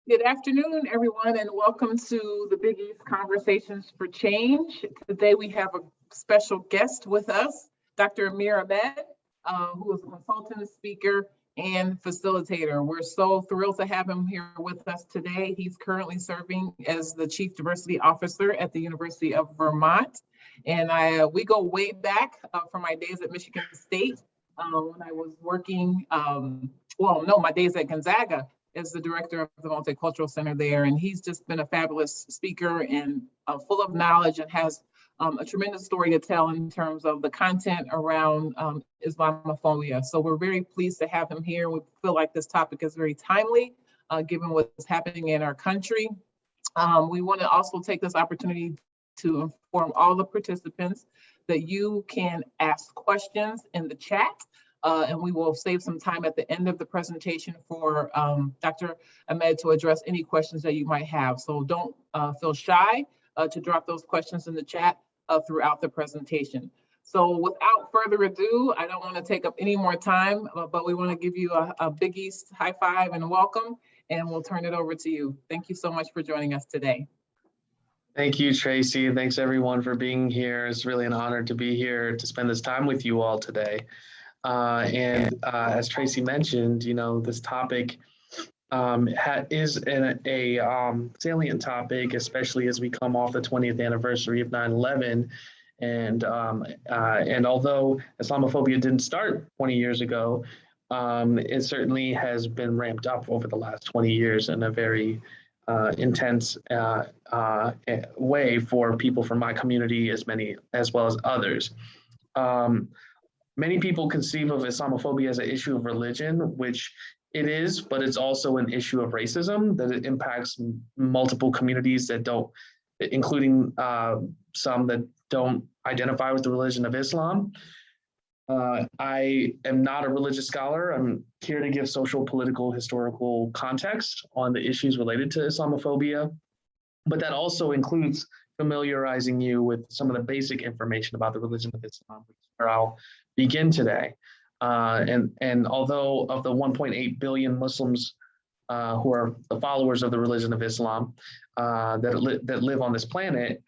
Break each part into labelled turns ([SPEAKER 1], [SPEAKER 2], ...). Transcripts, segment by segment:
[SPEAKER 1] Good afternoon, everyone, and welcome to the Big East Conversations for Change. Today we have a special guest with us, Dr. Amir Ahmed, who is a consultant, speaker, and facilitator. We're so thrilled to have him here with us today. He's currently serving as the Chief Diversity Officer at the University of Vermont. And we go way back from my days at Michigan State when I was working, my days at Gonzaga as the director of the Multicultural Center there. And he's just been a fabulous speaker and full of knowledge and has a tremendous story to tell in terms of the content around Islamophobia. So we're very pleased to have him here. We feel like this topic is very timely, given what's happening in our country. We want to also take this opportunity to inform all the participants that you can ask questions in the chat. And we will save some time at the end of the presentation for Dr. Ahmed to address any questions that you might have. So don't feel shy to drop those questions in the chat throughout the presentation. So without further ado, I don't want to take up any more time, but we want to give you a Big East high five and welcome, and we'll turn it over to you. Thank you so much for joining us today.
[SPEAKER 2] Thank you, Tracy. Thanks everyone for being here. It's really an honor to be here to spend this time with you all today. As Tracy mentioned, this topic is a salient topic, especially as we come off the 20th anniversary of 9/11. And although Islamophobia didn't start 20 years ago, it certainly has been ramped up over the last 20 years in a very intense way for people from my community, as well as others. Many people conceive of Islamophobia as an issue of religion, which it is, but it's also an issue of racism that it impacts multiple communities that don't, including some that don't identify with the religion of Islam. I am not a religious scholar. I'm here to give social, political, historical context on the issues related to Islamophobia, but that also includes familiarizing you with some of the basic information about the religion of Islam, which is where I'll begin today. And although of the 1.8 billion Muslims who are the followers of the religion of Islam that live on this planet,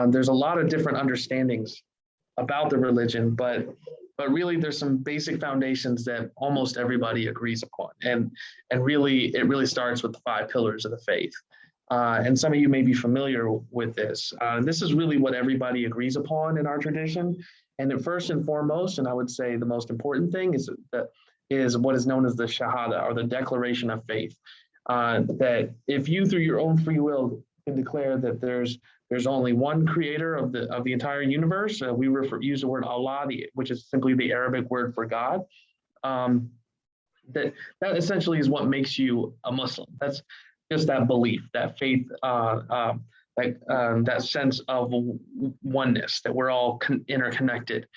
[SPEAKER 2] there's a lot of different understandings about the religion, but really there's some basic foundations that almost everybody agrees upon. And really, it really starts with the 5 pillars of the faith. And some of you may be familiar with this. This is really what everybody agrees upon in our tradition. And first and foremost, and I would say the most important thing is what is known as the Shahada, or the Declaration of Faith. That if you, through your own free will, can declare that there's only one creator of the entire universe, we use the word Allah, which is simply the Arabic word for God. That essentially is what makes you a Muslim. That's just that belief, that faith, that sense of oneness, that we're all interconnected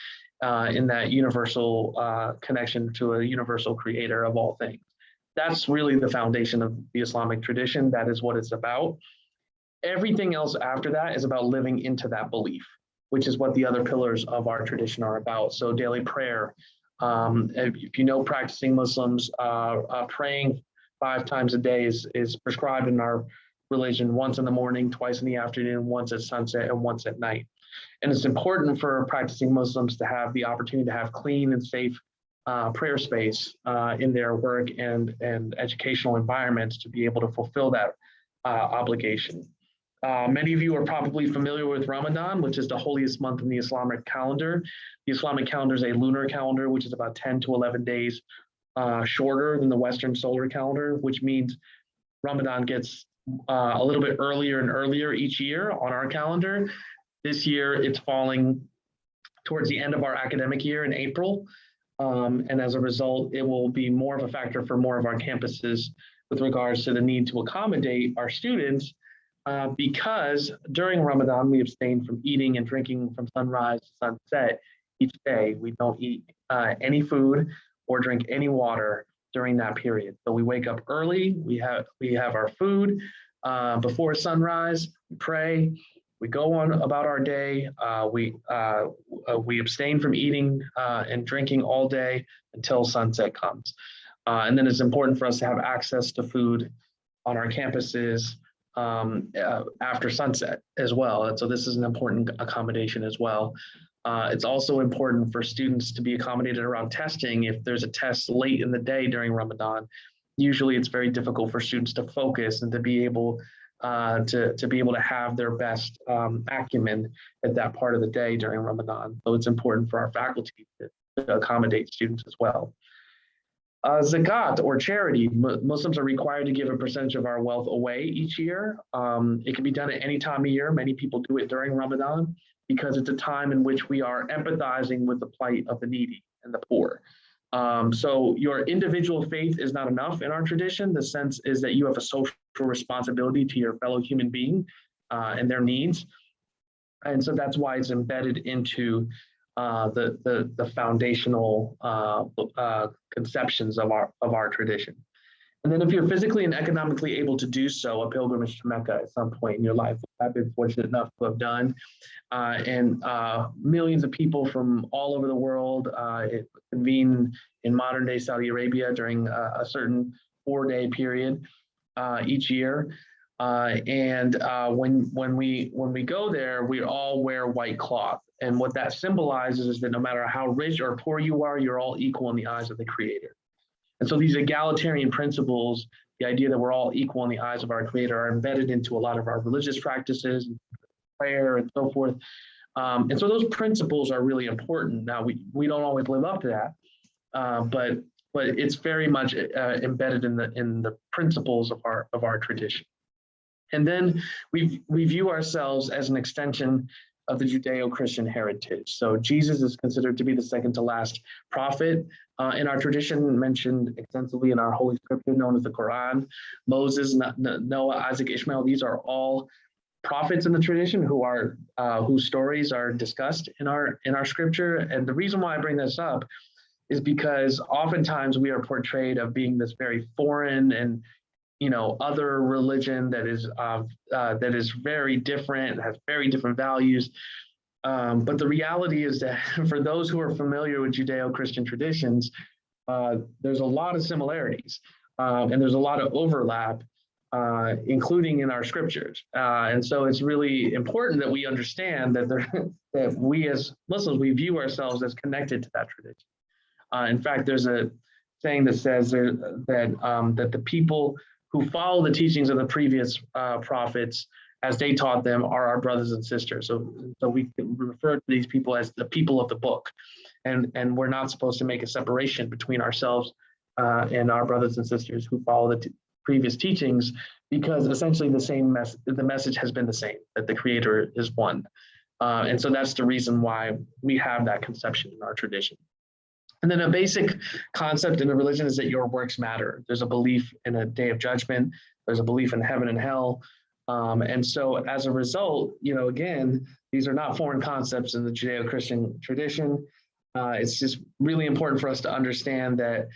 [SPEAKER 2] in that universal connection to a universal creator of all things. That's really the foundation of the Islamic tradition. That is what it's about. Everything else after that is about living into that belief, which is what the other pillars of our tradition are about. So daily prayer, if you know practicing Muslims, praying 5 times a day is prescribed in our religion, once in the morning, twice in the afternoon, once at sunset, and once at night. And it's important for practicing Muslims to have the opportunity to have clean and safe prayer space in their work and educational environments to be able to fulfill that obligation. Many of you are probably familiar with Ramadan, which is the holiest month in the Islamic calendar. The Islamic calendar is a lunar calendar, which is about 10 to 11 days shorter than the Western solar calendar, which means Ramadan gets a little bit earlier and earlier each year on our calendar. This year, it's falling towards the end of our academic year in April. And as a result, it will be more of a factor for more of our campuses with regards to the need to accommodate our students because during Ramadan, we abstain from eating and drinking from sunrise to sunset each day. We don't eat any food or drink any water during that period. So we wake up early, we have our food before sunrise, we pray, we go on about our day, we abstain from eating and drinking all day until sunset comes. And then it's important for us to have access to food on our campuses after sunset as well. And so this is an important accommodation as well. It's also important for students to be accommodated around testing. If there's a test late in the day during Ramadan, usually it's very difficult for students to focus and to be able to have their best acumen at that part of the day during Ramadan. So it's important for our faculty to accommodate students as well. Zakat or charity, Muslims are required to give a percentage of our wealth away each year. It can be done at any time of year. Many people do it during Ramadan because it's a time in which we are empathizing with the plight of the needy and the poor. So your individual faith is not enough in our tradition. The sense is that you have a social responsibility to your fellow human being and their needs. And so that's why it's embedded into the foundational conceptions of our tradition. And then if you're physically and economically able to do so, a pilgrimage to Mecca at some point in your life, I've been fortunate enough to have done, and millions of people from all over the world convene in modern day Saudi Arabia during a certain 4-day period each year. When we go there, we all wear white cloth. And what that symbolizes is that no matter how rich or poor you are, you're all equal in the eyes of the Creator. And so these egalitarian principles, the idea that we're all equal in the eyes of our Creator, are embedded into a lot of our religious practices, prayer, and so forth. And so those principles are really important. Now, we don't always live up to that, but it's very much embedded in the principles of our tradition. And then we view ourselves as an extension of the Judeo-Christian heritage. So Jesus is considered to be the second to last prophet in our tradition, mentioned extensively in our Holy Scripture known as the Quran. Moses, Noah, Isaac, Ishmael, these are all prophets in the tradition whose stories are discussed in our Scripture. And the reason why I bring this up is because oftentimes we are portrayed of being this very foreign and other religion that is very different, has very different values. But the reality is that for those who are familiar with Judeo-Christian traditions, there's a lot of similarities and there's a lot of overlap, including in our scriptures. And so it's really important that we understand that we as Muslims, we view ourselves as connected to that tradition. In fact, there's a saying that says that the people who follow the teachings of the previous prophets as they taught them are our brothers and sisters. So we refer to these people as the people of the book. And we're not supposed to make a separation between ourselves and our brothers and sisters who follow the previous teachings, because essentially the message has been the same, that the Creator is one. And so that's the reason why we have that conception in our tradition. And then a basic concept in the religion is that your works matter. There's a belief in a day of judgment. There's a belief in heaven and hell. And so as a result, again, these are not foreign concepts in the Judeo-Christian tradition. It's just really important for us to understand that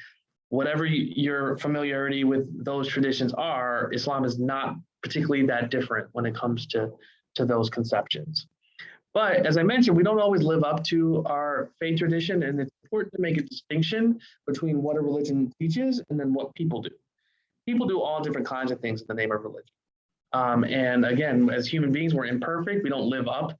[SPEAKER 2] whatever your familiarity with those traditions are, Islam is not particularly that different when it comes to those conceptions. But as I mentioned, we don't always live up to our faith tradition, and it's important to make a distinction between what a religion teaches and then what people do. People do all different kinds of things in the name of religion. And again, as human beings, we're imperfect. We don't live up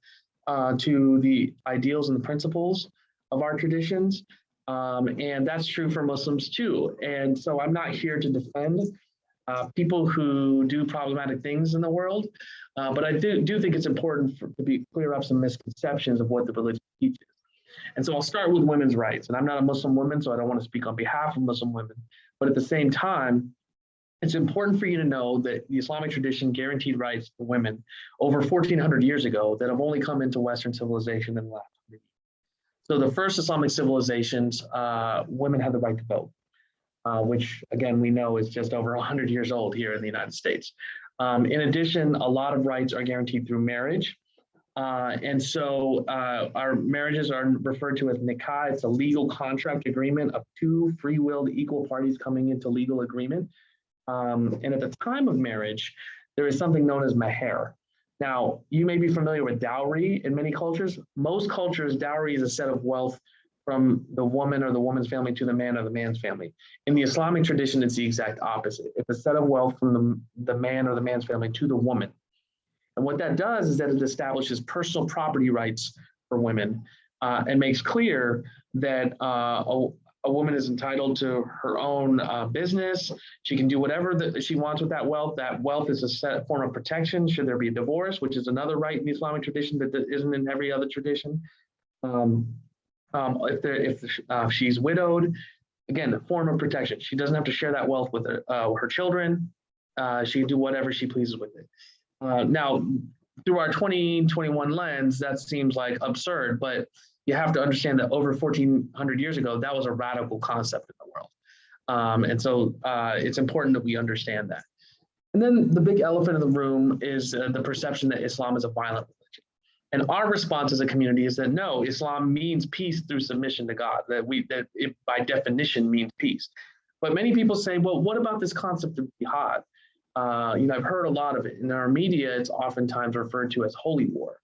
[SPEAKER 2] to the ideals and the principles of our traditions. And that's true for Muslims too. And so I'm not here to defend people who do problematic things in the world, but I do think it's important to clear up some misconceptions of what the religion teaches. And so I'll start with women's rights. And I'm not a Muslim woman, so I don't want to speak on behalf of Muslim women. But at the same time, it's important for you to know that the Islamic tradition guaranteed rights for women over 1,400 years ago that have only come into Western civilization in the last 100 years. So the first Islamic civilizations, women had the right to vote, which again, we know is just over 100 years old here in the United States. In addition, a lot of rights are guaranteed through marriage. And so our marriages are referred to as nikah. It's a legal contract agreement of two free-willed equal parties coming into legal agreement. And at the time of marriage, there is something known as maher. Now, you may be familiar with dowry in many cultures. Most cultures, dowry is a set of wealth from the woman or the woman's family to the man or the man's family. In the Islamic tradition, it's the exact opposite. It's a set of wealth from the man or the man's family to the woman. And what that does is that it establishes personal property rights for women and makes clear that a woman is entitled to her own business. She can do whatever that she wants with that wealth. That wealth is a set form of protection should there be a divorce, which is another right in the Islamic tradition that isn't in every other tradition. If she's widowed, again, a form of protection. She doesn't have to share that wealth with her children. She can do whatever she pleases with it. Now, through our 2021 lens, that seems like absurd, but you have to understand that over 1,400 years ago, that was a radical concept in the world. And so it's important that we understand that. And then the big elephant in the room is the perception that Islam is a violent religion. And our response as a community is that no, Islam means peace through submission to God, that it by definition means peace. But many people say, well, what about this concept of jihad? I've heard a lot of it. In our media, it's oftentimes referred to as holy war.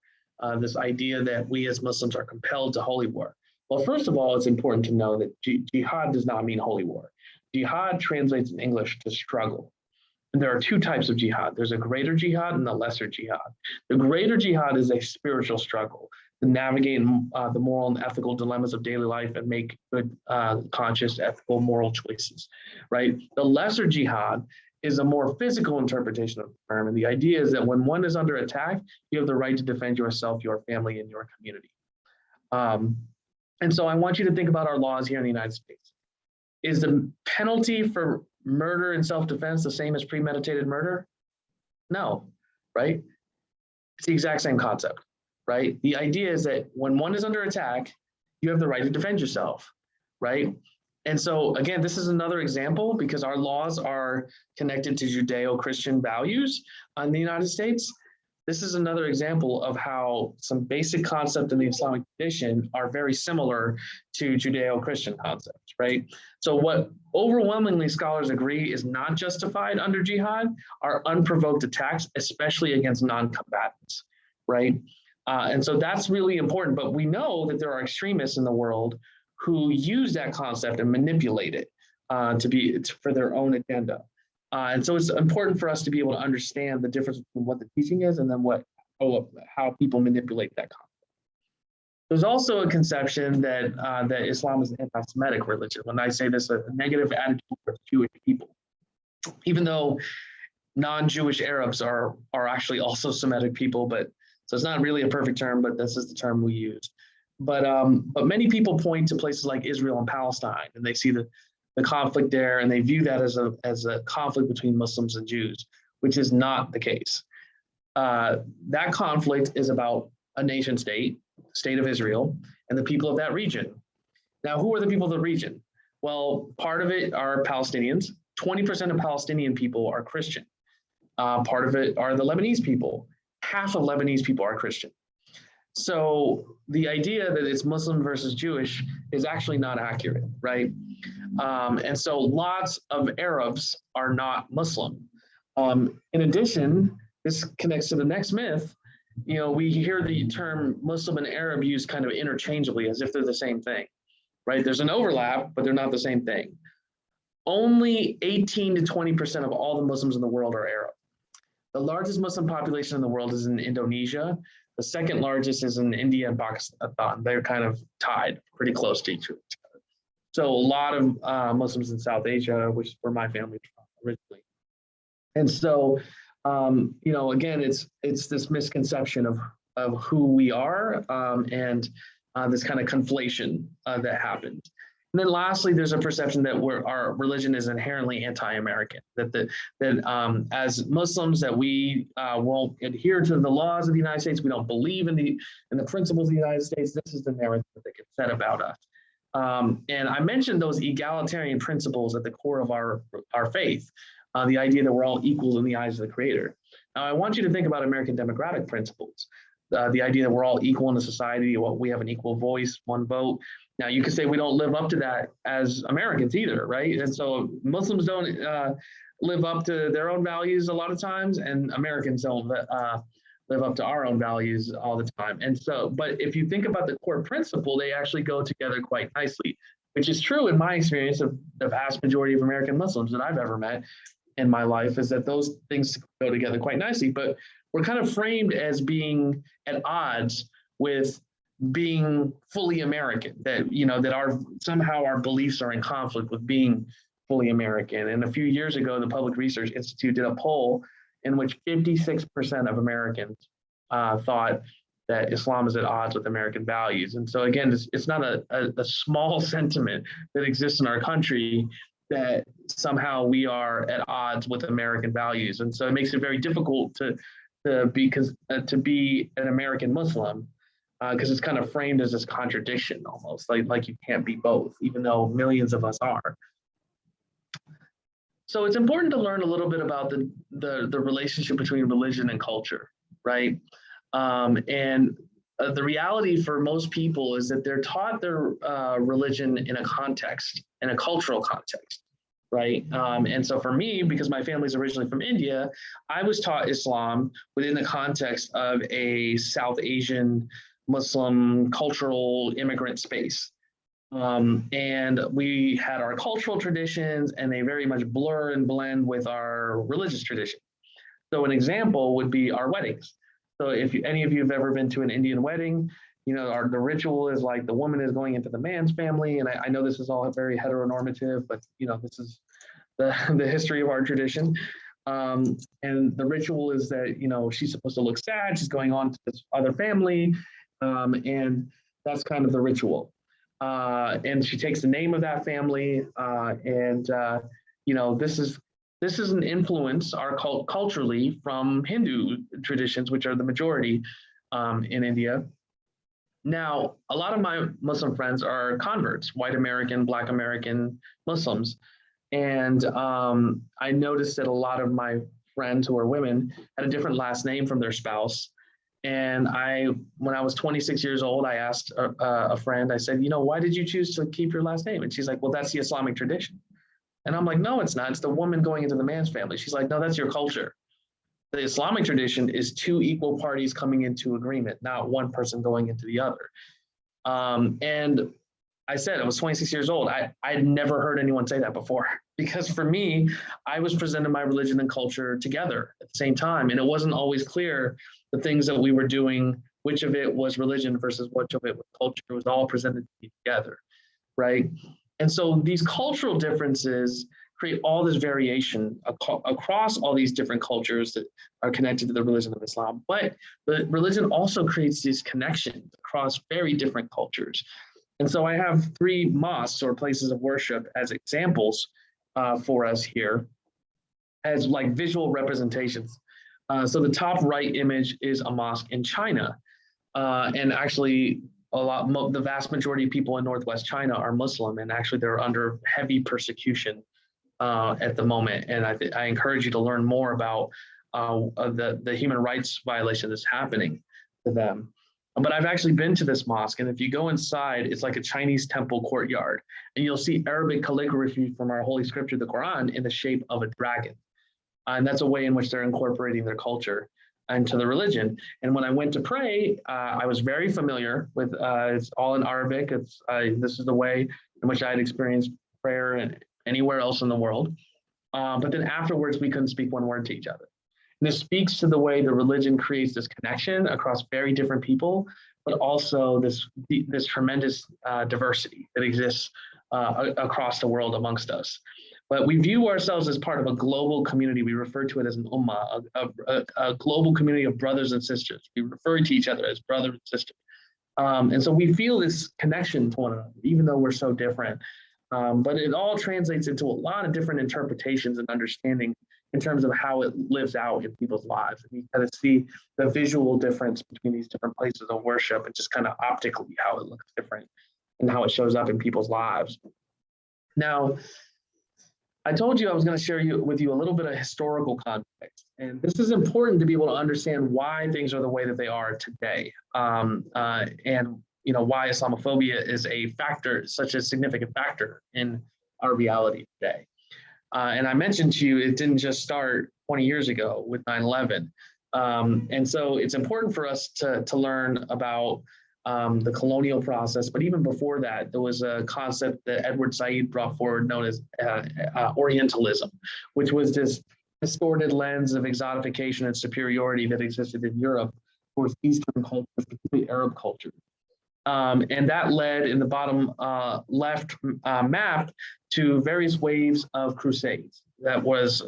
[SPEAKER 2] This idea that we as Muslims are compelled to holy war. Well, first of all, it's important to know that jihad does not mean holy war. Jihad translates in English to struggle. And there are two types of jihad. There's a greater jihad and a lesser jihad. The greater jihad is a spiritual struggle to navigate the moral and ethical dilemmas of daily life and make good, conscious, ethical, moral choices, right? The lesser jihad is a more physical interpretation of the term. And the idea is that when one is under attack, you have the right to defend yourself, your family, and your community. And so I want you to think about our laws here in the United States. Is the penalty for murder in self-defense the same as premeditated murder? No, right? It's the exact same concept, right? The idea is that when one is under attack, you have the right to defend yourself, right? And so again, this is another example because our laws are connected to Judeo-Christian values in the United States. This is another example of how some basic concepts in the Islamic tradition are very similar to Judeo-Christian concepts, right? So what overwhelmingly scholars agree is not justified under jihad are unprovoked attacks, especially against non-combatants, right? And so that's really important, but we know that there are extremists in the world who use that concept and manipulate it for their own agenda. And so it's important for us to be able to understand the difference between what the teaching is and then how people manipulate that concept. There's also a conception that Islam is an anti-Semitic religion. When I say this, a negative attitude towards Jewish people, even though non-Jewish Arabs are actually also Semitic people, but so it's not really a perfect term, but this is the term we use. But many people point to places like Israel and Palestine, and they see the conflict there, and they view that as a conflict between Muslims and Jews, which is not the case. That conflict is about a nation state, state of Israel, and the people of that region. Now, who are the people of the region? Well, part of it are Palestinians. 20% of Palestinian people are Christian. Part of it are the Lebanese people. Half of Lebanese people are Christian. So the idea that it's Muslim versus Jewish is actually not accurate, right? And so lots of Arabs are not Muslim. In addition, this connects to the next myth. You know, we hear the term Muslim and Arab used kind of interchangeably as if they're the same thing, right? There's an overlap, but they're not the same thing. Only 18 to 20% of all the Muslims in the world are Arab. The largest Muslim population in the world is in Indonesia. The second largest is in India and Pakistan. They're kind of tied pretty close to each other. So a lot of Muslims in South Asia, which is where my family is from originally. And so, you know, again, it's this misconception of who we are and this kind of conflation that happened. And then lastly, there's a perception that our religion is inherently anti-American, that as Muslims that we won't adhere to the laws of the United States, we don't believe in the principles of the United States. This is the narrative that gets said about us. And I mentioned those egalitarian principles at the core of our faith, the idea that we're all equal in the eyes of the Creator. Now, I want you to think about American democratic principles, the idea that we're all equal in a society, we have an equal voice, one vote. Now, you could say we don't live up to that as Americans either, right? And so Muslims don't live up to their own values a lot of times, and Americans don't live up to our own values all the time. And so, but if you think about the core principle, they actually go together quite nicely, which is true in my experience of the vast majority of American Muslims that I've ever met in my life, is that those things go together quite nicely. But we're kind of framed as being at odds with being fully American, that, you know, that somehow our beliefs are in conflict with being fully American. And a few years ago, the Public Research Institute did a poll in which 56% of Americans thought that Islam is at odds with American values. And so again, it's not a small sentiment that exists in our country, that somehow we are at odds with American values. And so it makes it very difficult to be an American Muslim, because it's kind of framed as this contradiction, almost like you can't be both, even though millions of us are. So it's important to learn a little bit about the relationship between religion and culture, right? The reality for most people is that they're taught their religion in a context, in a cultural context, right? And so for me, because my family's originally from India, I was taught Islam within the context of a South Asian Muslim cultural immigrant space. And we had our cultural traditions, and they very much blur and blend with our religious tradition. So an example would be our weddings. So if any of you have ever been to an Indian wedding, you know, the ritual is like the woman is going into the man's family. And I know this is all very heteronormative, but, you know, this is the history of our tradition. And the ritual is that, you know, she's supposed to look sad. She's going on to this other family. And that's kind of the ritual. And she takes the name of that family. You know, this is an influence culturally from Hindu traditions, which are the majority in India. Now, a lot of my Muslim friends are converts, white American, Black American Muslims. And I noticed that a lot of my friends who are women had a different last name from their spouse. And when I was 26 years old, I asked a friend, I said, you know, why did you choose to keep your last name? And she's like, well, that's the Islamic tradition. And I'm like, no, it's not. It's the woman going into the man's family. She's like, no, that's your culture. The Islamic tradition is two equal parties coming into agreement, not one person going into the other. And I said, I was 26 years old. I'd never heard anyone say that before, because for me, I was presenting my religion and culture together at the same time. And it wasn't always clear the things that we were doing, which of it was religion versus which of it was culture. It was all presented to me together, right? And so these cultural differences create all this variation across all these different cultures that are connected to the religion of Islam. But the religion also creates these connections across very different cultures. And so I have 3 mosques or places of worship as examples for us here as like visual representations. So the top right image is a mosque in China. And actually the vast majority of people in Northwest China are Muslim, and actually they're under heavy persecution at the moment. And I encourage you to learn more about the human rights violation that's happening to them. But I've actually been to this mosque, and if you go inside, it's like a Chinese temple courtyard, and you'll see Arabic calligraphy from our Holy Scripture, the Quran, in the shape of a dragon. And that's a way in which they're incorporating their culture into the religion. And when I went to pray, I was very familiar with, it's all in Arabic. This is the way in which I had experienced prayer anywhere else in the world. But then afterwards, we couldn't speak one word to each other. And this speaks to the way the religion creates this connection across very different people, but also this tremendous diversity that exists across the world amongst us. But we view ourselves as part of a global community. We refer to it as an ummah, a global community of brothers and sisters. We refer to each other as brother and sister. And so we feel this connection to one another, even though we're so different. But it all translates into a lot of different interpretations and understanding in terms of how it lives out in people's lives. And you kind of see the visual difference between these different places of worship and just kind of optically how it looks different and how it shows up in people's lives. Now, I told you I was going to share with you a little bit of historical context. And this is important to be able to understand why things are the way that they are today. And you know, why Islamophobia is such a significant factor in our reality today. And I mentioned to you, it didn't just start 20 years ago with 9/11. And so it's important for us to learn about the colonial process. But even before that, there was a concept that Edward Said brought forward known as Orientalism, which was this distorted lens of exotification and superiority that existed in Europe towards Eastern cultures, particularly Arab culture. And that led in the bottom left map to various waves of crusades. That was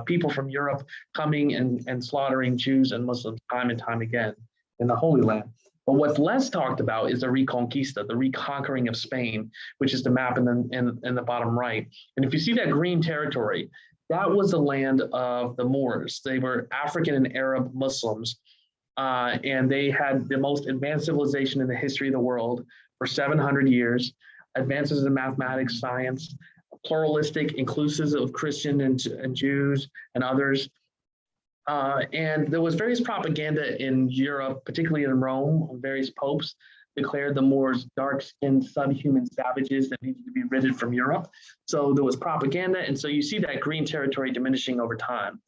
[SPEAKER 2] people from Europe coming and slaughtering Jews and Muslims time and time again in the Holy Land. But what's less talked about is the Reconquista, the reconquering of Spain, which is the map in the bottom right. And if you see that green territory, that was the land of the Moors. They were African and Arab Muslims, and they had the most advanced civilization in the history of the world for 700 years, advances in mathematics, science, pluralistic, inclusive of Christian and Jews and others. And there was various propaganda in Europe, particularly in Rome. Various popes declared the Moors dark-skinned subhuman savages that needed to be ridded from Europe. So there was propaganda. And so you see that green territory diminishing over time.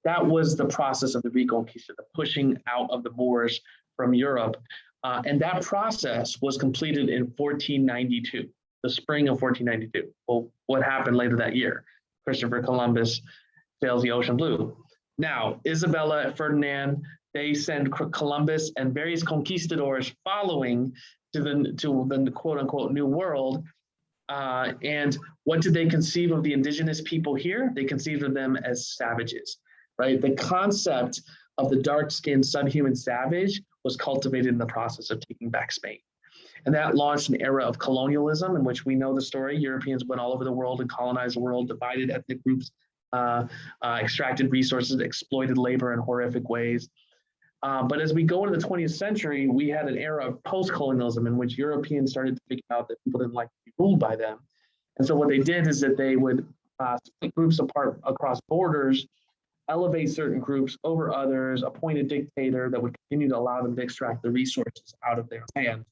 [SPEAKER 2] That was the process of the Reconquista, the pushing out of the Moors from Europe. And that process was completed in 1492, the spring of 1492. Well, what happened later that year? Christopher Columbus sails the ocean blue. Now, Isabella, Ferdinand, they send Columbus and various conquistadors following to the quote unquote New World. And what did they conceive of the indigenous people here? They conceived of them as savages, right? The concept of the dark-skinned subhuman savage was cultivated in the process of taking back Spain. And that launched an era of colonialism in which we know the story. Europeans went all over the world and colonized the world, divided ethnic groups, extracted resources, exploited labor in horrific ways. But as we go into the 20th century, we had an era of post-colonialism in which Europeans started to figure out that people didn't like to be ruled by them. And so what they did is that they would split groups apart across borders, elevate certain groups over others, appoint a dictator that would continue to allow them to extract the resources out of their land.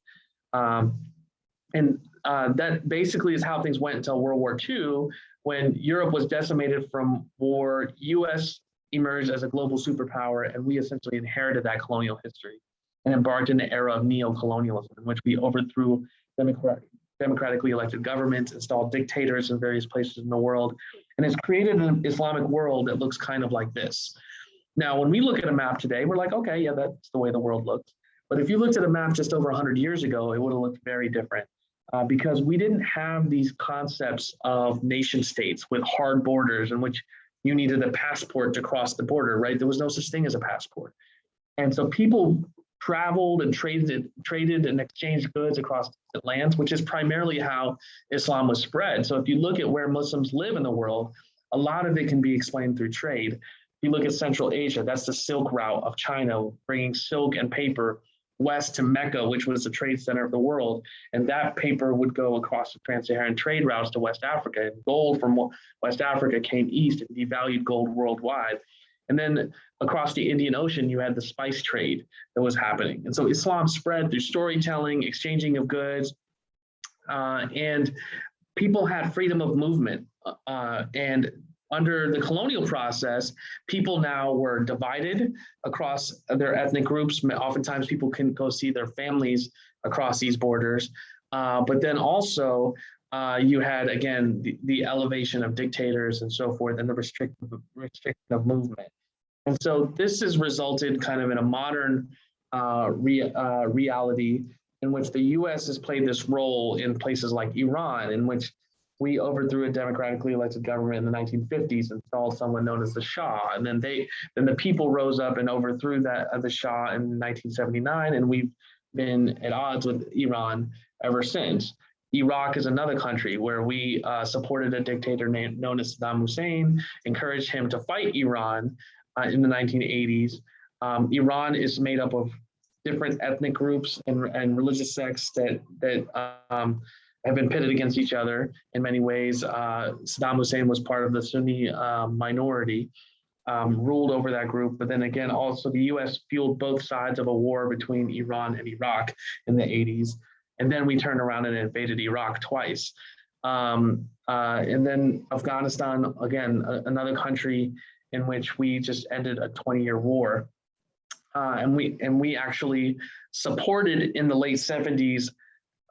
[SPEAKER 2] That basically is how things went until World War II, when Europe was decimated from war. US emerged as a global superpower, and we essentially inherited that colonial history and embarked in an era of neo-colonialism in which we overthrew democratically elected governments, installed dictators in various places in the world, and it's created an Islamic world that looks kind of like this. Now, when we look at a map today, we're like, okay, yeah, that's the way the world looks. But if you looked at a map just over 100 years ago, it would have looked very different. Because we didn't have these concepts of nation states with hard borders in which you needed a passport to cross the border, right? There was no such thing as a passport. And so people traveled and traded and exchanged goods across lands, which is primarily how Islam was spread. So if you look at where Muslims live in the world, a lot of it can be explained through trade. If you look at Central Asia, that's the Silk Route of China, bringing silk and paper west to Mecca, which was the trade center of the world. And that paper would go across the trans-Saharan trade routes to West Africa. And gold from West Africa came east and devalued gold worldwide. And then across the Indian Ocean, you had the spice trade that was happening. And so Islam spread through storytelling, exchanging of goods, and people had freedom of movement. And under the colonial process, people now were divided across their ethnic groups. Oftentimes people couldn't go see their families across these borders. But then also you had, again, the elevation of dictators and so forth, and the restriction of movement. And so this has resulted kind of in a modern reality in which the US has played this role in places like Iran, in which we overthrew a democratically elected government in the 1950s and installed someone known as the Shah. And then the people rose up and overthrew the Shah in 1979, and we've been at odds with Iran ever since. Iraq is another country where we supported a dictator known as Saddam Hussein, encouraged him to fight Iran in the 1980s. Iran is made up of different ethnic groups and religious sects that have been pitted against each other in many ways. Saddam Hussein was part of the Sunni minority, ruled over that group. But then again, also the US fueled both sides of a war between Iran and Iraq in the 80s. And then we turned around and invaded Iraq twice. And then Afghanistan, again, another country in which we just ended a 20-year war. And we actually supported in the late 70s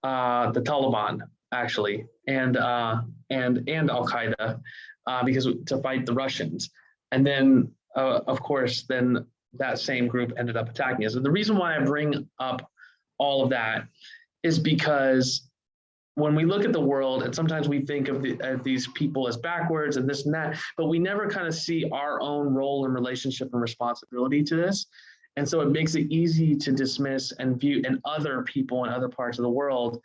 [SPEAKER 2] the Taliban, actually, and Al-Qaeda, because to fight the Russians. And then, of course, then that same group ended up attacking us. And the reason why I bring up all of that is because when we look at the world, and sometimes we think of these people as backwards and this and that, but we never kind of see our own role and relationship and responsibility to this. And so it makes it easy to dismiss and view and other people in other parts of the world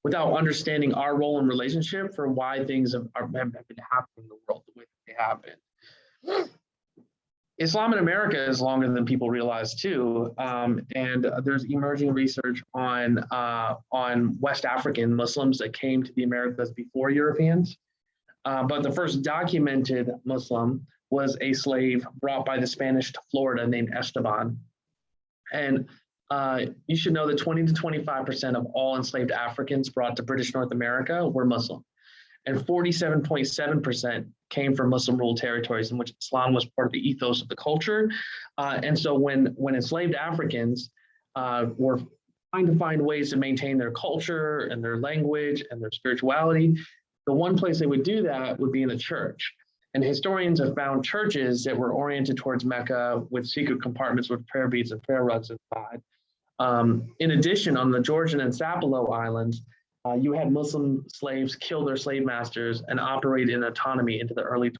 [SPEAKER 2] without understanding our role and relationship for why things have been happening in the world the way they have been. Islam in America is longer than people realize too, and there's emerging research on West African Muslims that came to the Americas before Europeans. But the first documented Muslim was a slave brought by the Spanish to Florida named Esteban. And you should know that 20 to 25% of all enslaved Africans brought to British North America were Muslim. And 47.7% came from Muslim ruled territories in which Islam was part of the ethos of the culture. And so when enslaved Africans were trying to find ways to maintain their culture and their language and their spirituality, the one place they would do that would be in the church. And historians have found churches that were oriented towards Mecca with secret compartments with prayer beads and prayer rugs inside. In addition, on the Georgian and Sapelo Islands, you had Muslim slaves kill their slave masters and operate in autonomy into the early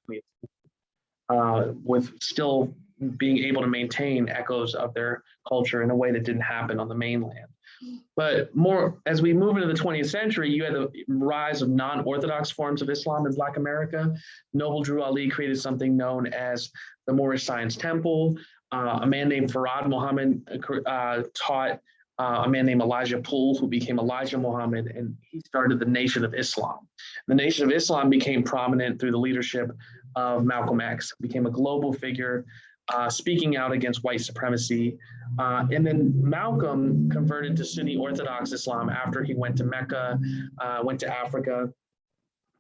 [SPEAKER 2] 20th, with still being able to maintain echoes of their culture in a way that didn't happen on the mainland. But more, as we move into the 20th century, you had the rise of non-Orthodox forms of Islam in Black America. Noble Drew Ali created something known as the Moorish Science Temple. A man named Farad Muhammad taught a man named Elijah Poole, who became Elijah Muhammad, and he started the Nation of Islam. The Nation of Islam became prominent through the leadership of Malcolm X, became a global figure, speaking out against white supremacy. And then Malcolm converted to Sunni Orthodox Islam after he went to Mecca, went to Africa,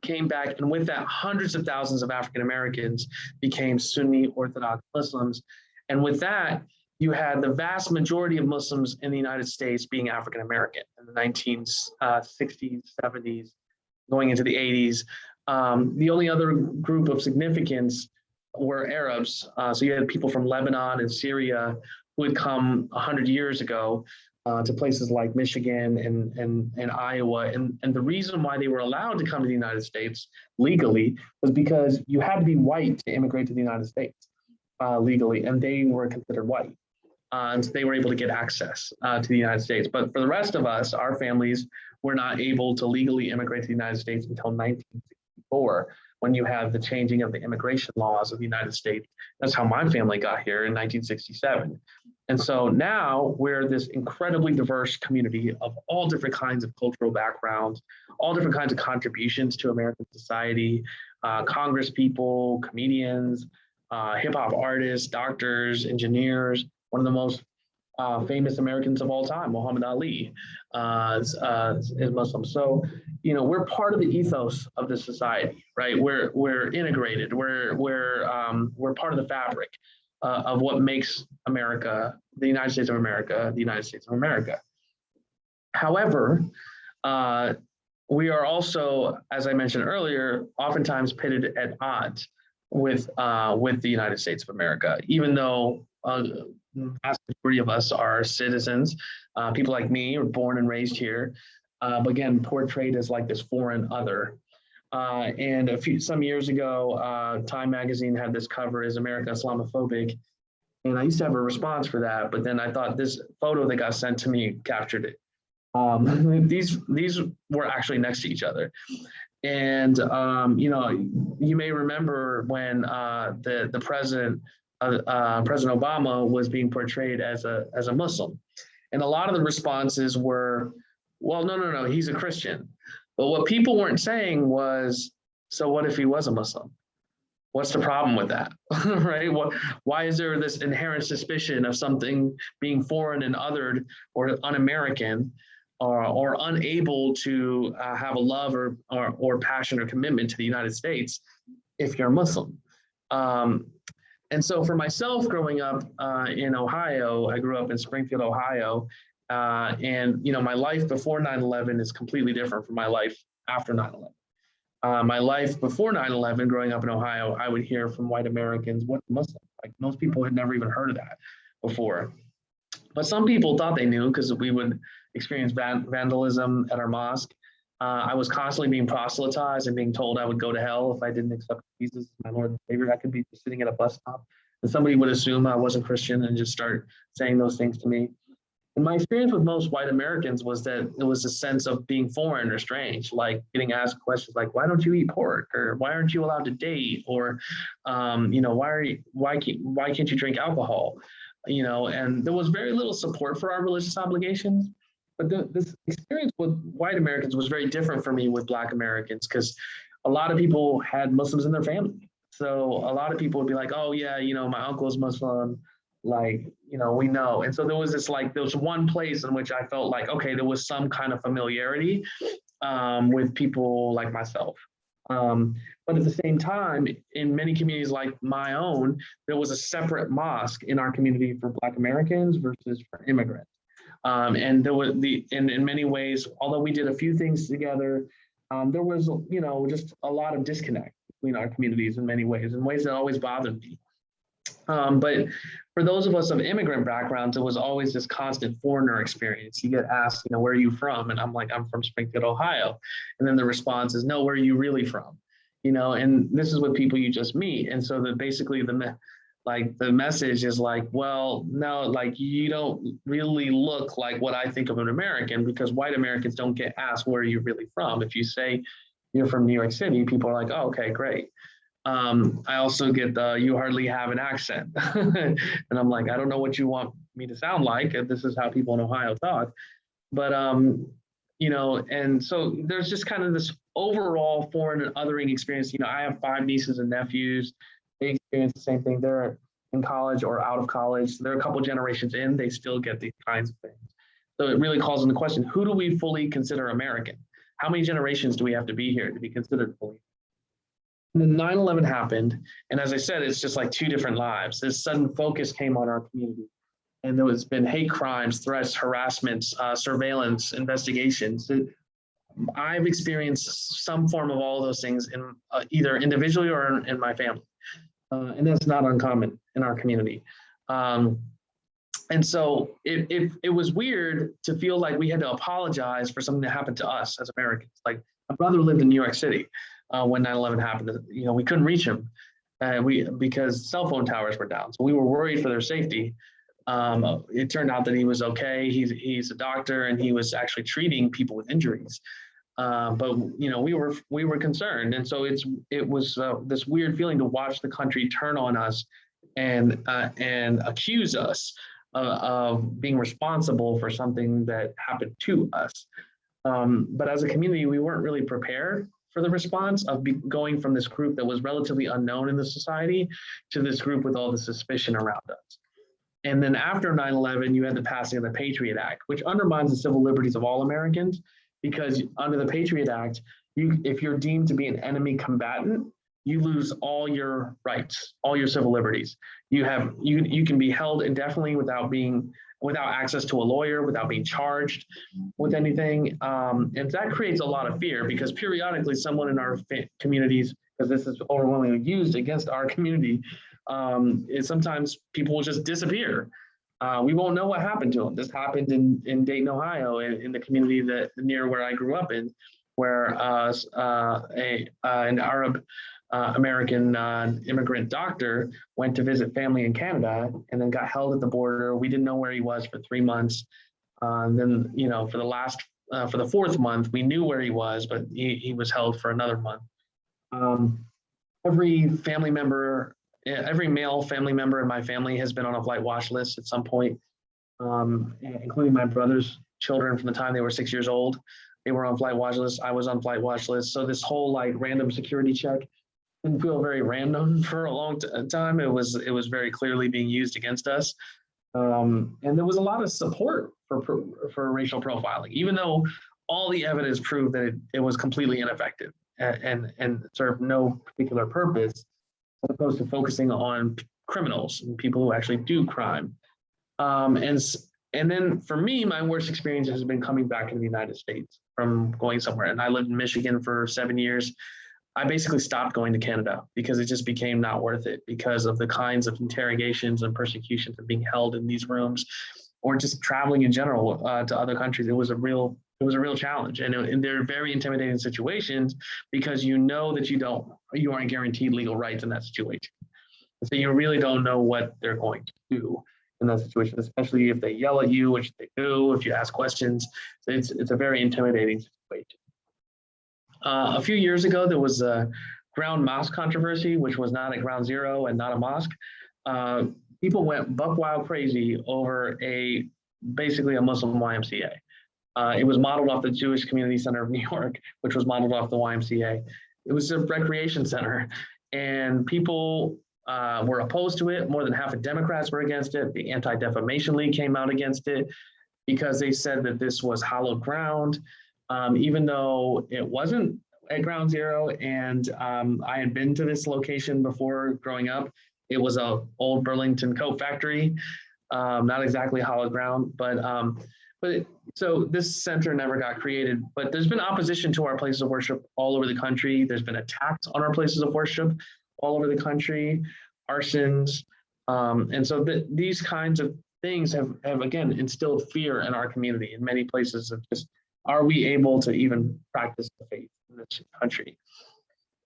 [SPEAKER 2] came back, and with that, hundreds of thousands of African Americans became Sunni Orthodox Muslims. And with that, you had the vast majority of Muslims in the United States being African American in the 1960s, 70s, going into the 80s. The only other group of significance were Arabs. So you had people from Lebanon and Syria who had come 100 years ago to places like Michigan and Iowa. And the reason why they were allowed to come to the United States legally was because you had to be white to immigrate to the United States legally, and they were considered white. And so they were able to get access to the United States. But for the rest of us, our families were not able to legally immigrate to the United States until 1964, when you have the changing of the immigration laws of the United States. That's how my family got here in 1967. And so now we're this incredibly diverse community of all different kinds of cultural backgrounds, all different kinds of contributions to American society, Congress people, comedians, hip hop artists, doctors, engineers. One of the most famous Americans of all time, Muhammad Ali, is Muslim. So, you know, we're part of the ethos of this society, right? We're integrated. We're part of the fabric of what makes America, the United States of America, the United States of America. However, we are also, as I mentioned earlier, oftentimes pitted at odds with the United States of America, even though the vast majority of us are citizens. People like me are born and raised here, but again, portrayed as like this foreign other. And some years ago, Time magazine had this cover, "Is America Islamophobic?" And I used to have a response for that, but then I thought this photo that got sent to me captured it. These were actually next to each other. And, you know, you may remember when the president, President Obama, was being portrayed as a Muslim. And a lot of the responses were, well, no, he's a Christian. But what people weren't saying was, so what if he was a Muslim? What's the problem with that, right? Why is there this inherent suspicion of something being foreign and othered or un-American, or unable to have a love or passion or commitment to the United States if you're Muslim? And And so for myself growing up in Ohio, I grew up in Springfield, Ohio. And, my life before 9/11 is completely different from my life after 9/11. My life before 9/11, growing up in Ohio, I would hear from white Americans, what Muslim? Like most people had never even heard of that before. But some people thought they knew because we would experience vandalism at our mosque. I was constantly being proselytized and being told I would go to hell if I didn't accept Jesus as my Lord and Savior. I could be sitting at a bus stop and somebody would assume I wasn't Christian and just start saying those things to me. And my experience with most white Americans was that it was a sense of being foreign or strange, like getting asked questions like, why don't you eat pork? Or why aren't you allowed to date? Or, why can't you drink alcohol? And there was very little support for our religious obligations. But this experience with white Americans was very different for me with Black Americans, because a lot of people had Muslims in their family. So a lot of people would be like, oh yeah, my uncle's Muslim, we know. And so there was one place in which I felt like, okay, there was some kind of familiarity with people like myself. But at the same time, in many communities like my own, there was a separate mosque in our community for Black Americans versus for immigrants. And there was in many ways, although we did a few things together, there was, just a lot of disconnect between our communities in many ways that always bothered me. But for those of us of immigrant backgrounds, it was always this constant foreigner experience. You get asked, where are you from? And I'm like, I'm from Springfield, Ohio. And then the response is, no, where are you really from? And this is with people you just meet. And so that basically the message is like, well, no, you don't really look like what I think of an American, because white Americans don't get asked, where are you really from? If you say you're from New York City, people are like, oh, okay, great. I also get you hardly have an accent. And I'm like, I don't know what you want me to sound like if this is how people in Ohio talk. But, and so there's just kind of this overall foreign and othering experience. I have 5 nieces and nephews. They experience the same thing. They're in college or out of college. They're a couple generations in, they still get these kinds of things. So it really calls into question, who do we fully consider American? How many generations do we have to be here to be considered fully? And then 9/11 happened. And as I said, it's just like 2 different lives. This sudden focus came on our community. And there has been hate crimes, threats, harassments, surveillance, investigations. I've experienced some form of all of those things in either individually or in my family. And that's not uncommon in our community. And so it was weird to feel like we had to apologize for something that happened to us as Americans. Like my brother lived in New York City when 9/11 happened. We couldn't reach him because cell phone towers were down. So we were worried for their safety. It turned out that he was okay. He's a doctor and he was actually treating people with injuries. But we were concerned, and so it was this weird feeling to watch the country turn on us and accuse us of being responsible for something that happened to us. But as a community, we weren't really prepared for the response of going from this group that was relatively unknown in the society to this group with all the suspicion around us. And then after 9/11, you had the passing of the Patriot Act, which undermines the civil liberties of all Americans, because under the Patriot Act, if you're deemed to be an enemy combatant, you lose all your rights, all your civil liberties. You can be held indefinitely without access to a lawyer, without being charged with anything. And that creates a lot of fear, because periodically someone in our communities, because this is overwhelmingly used against our community, is sometimes people will just disappear. We won't know what happened to them. This happened in Dayton, Ohio, in the community near where I grew up in, where an Arab American immigrant doctor went to visit family in Canada and then got held at the border. We didn't know where he was for 3 months. Then, for the 4th month, we knew where he was, but he was held for another month. Every male family member in my family has been on a flight watch list at some point, including my brother's children from the time they were 6 years old. They were on flight watch lists. I was on flight watch lists. So this whole random security check didn't feel very random for a long time. It was very clearly being used against us. And there was a lot of support for racial profiling, even though all the evidence proved that it was completely ineffective and served no particular purpose, as opposed to focusing on criminals and people who actually do crime. And then for me, my worst experience has been coming back in the United States from going somewhere. And I lived in Michigan for 7 years. I basically stopped going to Canada because it just became not worth it because of the kinds of interrogations and persecutions of being held in these rooms, or just traveling in general to other countries. It was a real challenge, and they're very intimidating situations because you know that you aren't guaranteed legal rights in that situation. So you really don't know what they're going to do in that situation, especially if they yell at you, which they do, if you ask questions. It's a very intimidating situation. A few years ago, there was a ground mosque controversy, which was not at ground zero and not a mosque. People went buck wild crazy over basically a Muslim YMCA. It was modeled off the Jewish Community Center of New York, which was modeled off the YMCA. It was a recreation center, and people were opposed to it. More than half of Democrats were against it. The Anti-Defamation League came out against it because they said that this was hallowed ground, even though it wasn't at ground zero. And I had been to this location before growing up. It was a old Burlington coat factory, not exactly hallowed ground, so this center never got created, but there's been opposition to our places of worship all over the country. There's been attacks on our places of worship all over the country, arsons. And so these kinds of things have again instilled fear in our community in many places of just, are we able to even practice the faith in this country?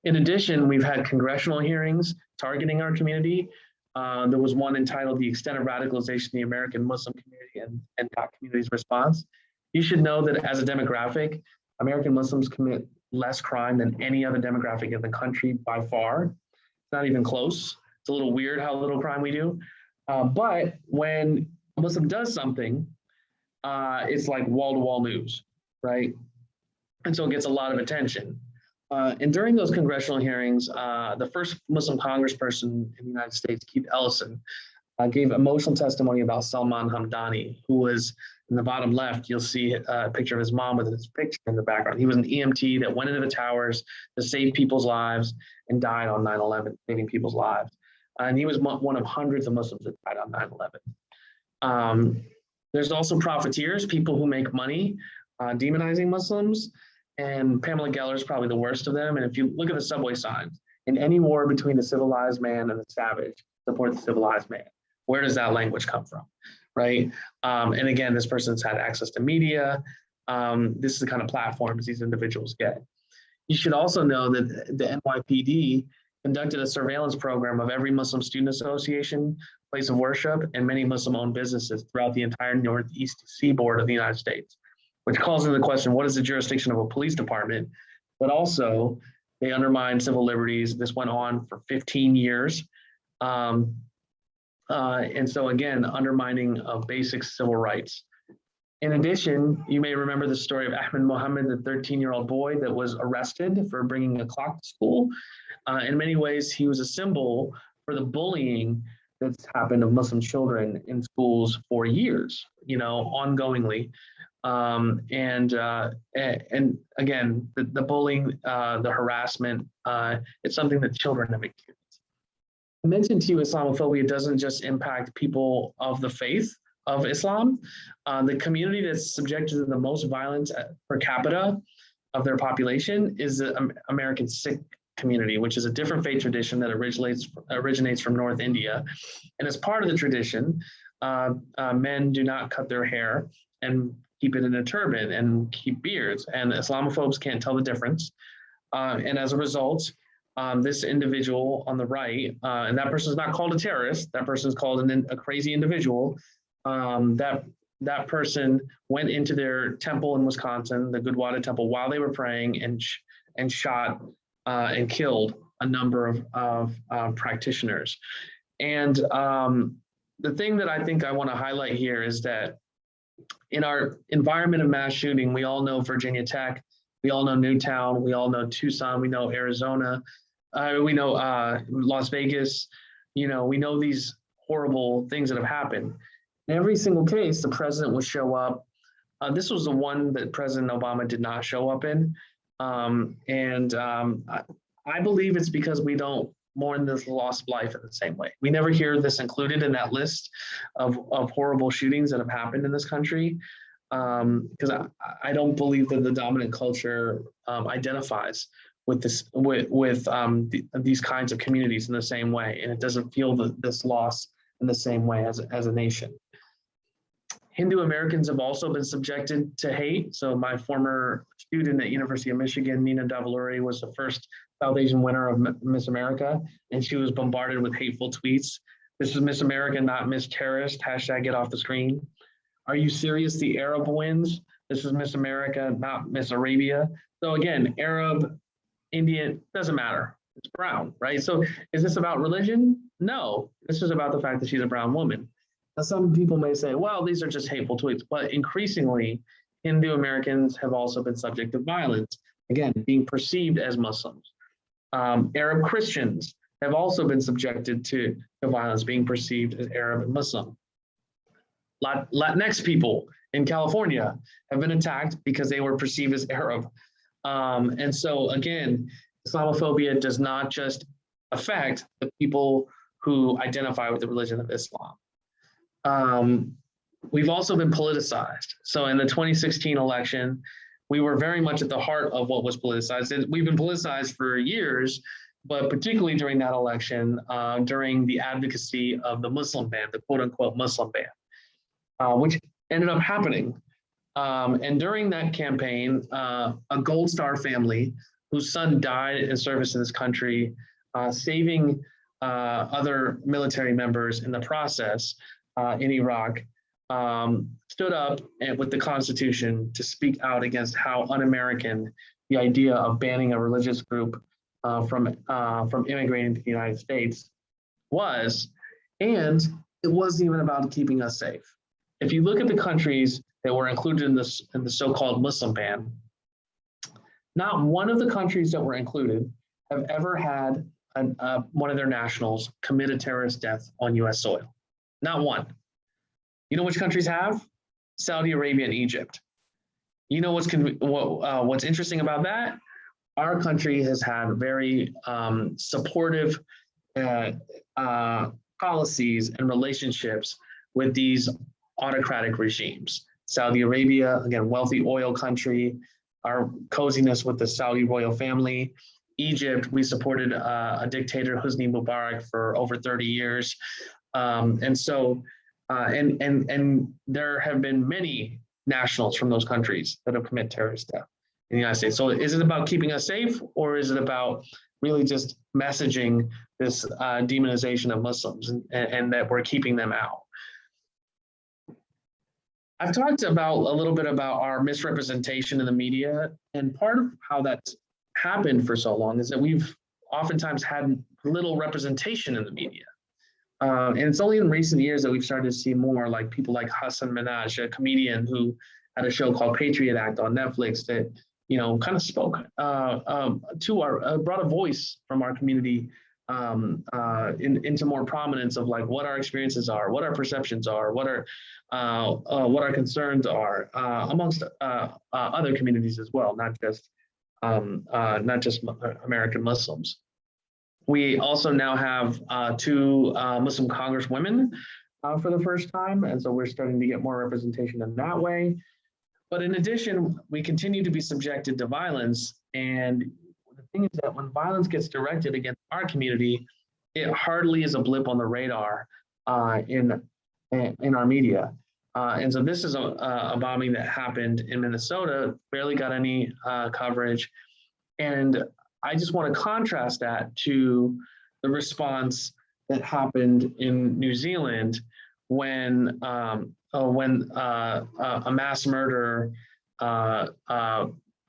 [SPEAKER 2] In addition, we've had congressional hearings targeting our community. There was one entitled "The Extent of Radicalization in the American Muslim Community and that Community's Response." You should know that as a demographic, American Muslims commit less crime than any other demographic in the country by far. It's not even close. It's a little weird how little crime we do. But when a Muslim does something, it's like wall-to-wall news, right? And so it gets a lot of attention. And during those congressional hearings, the first Muslim congressperson in the United States, Keith Ellison, gave emotional testimony about Salman Hamdani, who was in the bottom left. You'll see a picture of his mom with his picture in the background. He was an EMT that went into the towers to save people's lives and died on 9/11, saving people's lives. And he was one of hundreds of Muslims that died on 9/11. There's also profiteers, people who make money demonizing Muslims. And Pamela Geller is probably the worst of them. And if you look at the subway signs, in any war between the civilized man and the savage, support the civilized man. Where does that language come from, right? And again, this person's had access to media. This is the kind of platforms these individuals get. You should also know that the NYPD conducted a surveillance program of every Muslim student association, place of worship, and many Muslim-owned businesses throughout the entire northeast seaboard of the United States, which calls into the question, what is the jurisdiction of a police department? But also, they undermine civil liberties. This went on for 15 years. And so again, undermining of basic civil rights. In addition, you may remember the story of Ahmed Mohammed, the 13-year-old boy that was arrested for bringing a clock to school. In many ways, he was a symbol for the bullying that's happened of Muslim children in schools for years, ongoingly. And again, the bullying, the harassment, it's something that children have experienced. I mentioned to you, Islamophobia doesn't just impact people of the faith of Islam. The community that's subjected to the most violence per capita of their population is the American Sikh community, which is a different faith tradition that originates from North India. And as part of the tradition, men do not cut their hair and keep it in a turban and keep beards, and Islamophobes can't tell the difference. And as a result, this individual on the right, and that person is not called a terrorist, that person is called a crazy individual, that person went into their temple in Wisconsin, the Gurdwara temple, while they were praying and shot and killed a number of practitioners. And the thing that I think I want to highlight here is that in our environment of mass shooting, we all know Virginia Tech, we all know Newtown, we all know Tucson, we know Arizona, we know Las Vegas, we know these horrible things that have happened. In every single case, the president would show up. This was the one that President Obama did not show up in. I believe it's because we don't mourn this loss of life in the same way. We never hear this included in that list of horrible shootings that have happened in this country, because I don't believe that the dominant culture identifies with these kinds of communities in the same way, and it doesn't feel this loss in the same way as a nation. Hindu Americans have also been subjected to hate. So my former student at University of Michigan, Nina Davuluri, was the first South Asian winner of Miss America, and she was bombarded with hateful tweets. This is Miss America, not Miss Terrorist, hashtag get off the screen. Are you serious? The Arab wins. This is Miss America, not Miss Arabia. So again, Arab, Indian, doesn't matter. It's brown, right? So is this about religion? No, this is about the fact that she's a brown woman. Now, some people may say, well, these are just hateful tweets, but increasingly, Hindu Americans have also been subject to violence, again, being perceived as Muslims. Arab Christians have also been subjected to violence, being perceived as Arab and Muslim. Latinx people in California have been attacked because they were perceived as Arab. And so again, Islamophobia does not just affect the people who identify with the religion of Islam. We've also been politicized. So in the 2016 election, we were very much at the heart of what was politicized. We've been politicized for years, but particularly during that election, during the advocacy of the Muslim ban, the quote unquote Muslim ban, which ended up happening. And during that campaign, a Gold Star family whose son died in service in this country, saving other military members in the process in Iraq, stood up with the Constitution to speak out against how un-American the idea of banning a religious group from immigrating to the United States was, and it wasn't even about keeping us safe. If you look at the countries that were included in the so-called Muslim ban, not one of the countries that were included have ever had one of their nationals commit a terrorist death on US soil. Not one. You know which countries have? Saudi Arabia and Egypt. You know what's interesting about that? Our country has had very supportive policies and relationships with these autocratic regimes. Saudi Arabia, again, wealthy oil country, our coziness with the Saudi royal family. Egypt, we supported a dictator, Hosni Mubarak, for over 30 years. And there have been many nationals from those countries that have committed terrorist death in the United States. So is it about keeping us safe, or is it about really just messaging this demonization of Muslims and that we're keeping them out? I've talked a little bit about our misrepresentation in the media, and part of how that's happened for so long is that we've oftentimes had little representation in the media. And it's only in recent years that we've started to see more, like people like Hassan Minhaj, a comedian who had a show called Patriot Act on Netflix that, kind of spoke brought a voice from our community into more prominence of like what our experiences are, what our perceptions are, what our concerns are, amongst other communities as well, not just American Muslims. We also now have two Muslim congresswomen for the first time, and so we're starting to get more representation in that way. But in addition, we continue to be subjected to violence, and the thing is that when violence gets directed against our community, it hardly is a blip on the radar in our media. And so this is a bombing that happened in Minnesota, barely got any coverage. And I just want to contrast that to the response that happened in New Zealand when a mass murderer